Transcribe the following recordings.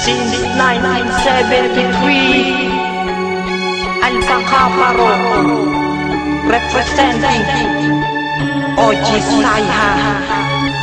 Since 1973, Alpha Kaparo representing OG Saiha.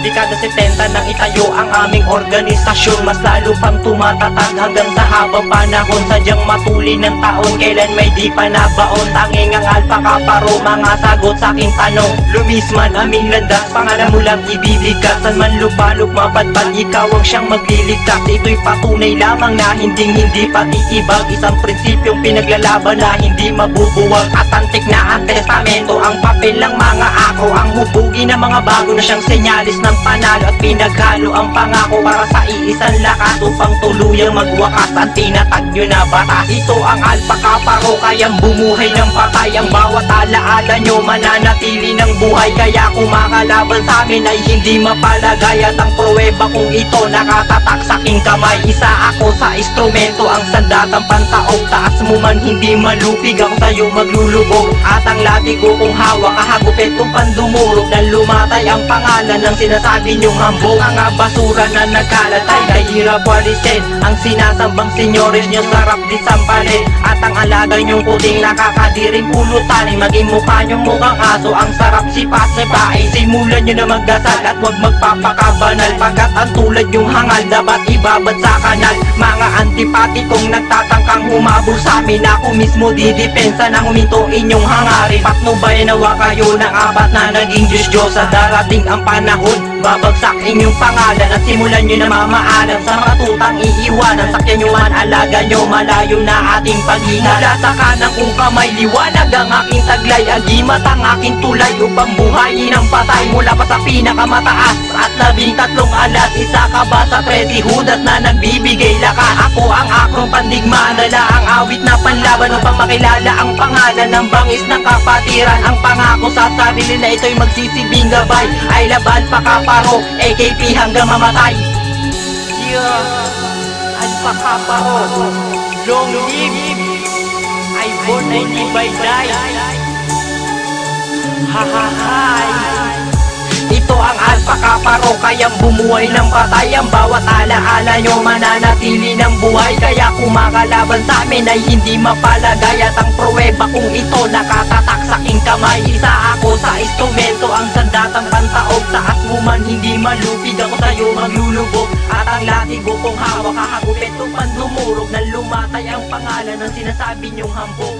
Dekada 70 nang itayo ang aming organisasyon, mas lalo pang tumatatag hanggang sa habang panahon. Sadyang matuli ng taon, kailan may di pa nabaon. Tanging ang Alpha Kaparo, mga sagot sa aking tanong. Lumisman aming landas, pangalan mo lang ibibigkas. San man lupalop mapadpad, ikaw ang siyang magliligtas. Ito'y patunay lamang na hindi patitibag. Isang prinsipyong pinaglalaban na hindi mabubuwag. At antik na ang testamento, ang papel ng mga ako. Ang hubugi ng mga bago na siyang senyalis ng panalo at pinaghalo ang pangako para sa iisang lakas upang tuluyang magwakas ang tinatag nyo na batas. Ito ang Alpha Kaparo, kayang bumuhay ng patay. Ang bawat alaala nyo mananatili ng buhay, kaya kumakalaban sa amin ay hindi mapalagay. At ang pruweba kong ito nakatatak sa aking kamay. Isa ako sa instrumento, ang sandatang pantaog. Taas mo man hindi malupig, ako sa'yo maglulubog. At ang latigo kong hawak, kahagupit kong pandumurog. Nang lumatay ang pangalan ng sinasabi niyong hambog. Mga basura na nagkalat ay kahirap walisin. Ang sinasambang senyores nyo sarap di sampalin. At ang alaga nyong puting nakakadiring pulutan, maging mukha nyong mukhang aso, ang sarap sipa-sipain. Simulan nyo na magdasal at huwag magpapakabanal, pagkat ang tulad yung hangal dapat ibabad sa kanal. Mga antipatikong nagtatangkang humabol sa amin, ako mismo didepensa na huminto inyong hangarin. Patnubay nawa kayo ng apat na naging Diyos-Diyos. Sa darating ang panahon, babagsak inyong pangalan at simulan nyo na mamaalam sa mga tutang iiwanan. Sakyan nyo man, alaga nyo, malayo na ating paghinga. Mula sa kanang kong kamay, liwanag ang aking taglay. Agimat ang aking tulay upang buhayin ang patay. Mula pa sa pinakamataas at 13 alas, isa ka ba sa 13 hudas na nagbibigay lakas? Ako ang akrong pandigma, nala ang awit na panlaban upang makilala ang pangalan ng bangis ng kapatiran. Ang pangako sa sarili na ito'y magsisibing gabay. I love Alpha Kaparo, AKP hanggang mamatay. Yeah, Alpha Kaparo, long live, I born I live I die. Ha ha ha. Ito ang Alpha Kaparo, kayang bumuhay ng patay. Ang bawat alaala nyo mananatili ng buhay, kaya kumakalaban sa amin ay hindi mapalagay. At ang pruweba kong ito nakatatak sa aking kamay. Isa ako sa instrumento, ang sandatang pantaog. Taas mo man hindi malupig, ako sa'yo maglulubog. At ang latigo kong hawak, kahagupit kong pandumurog. Nang lumatay ang pangalan ng sinasabi nyong hambog.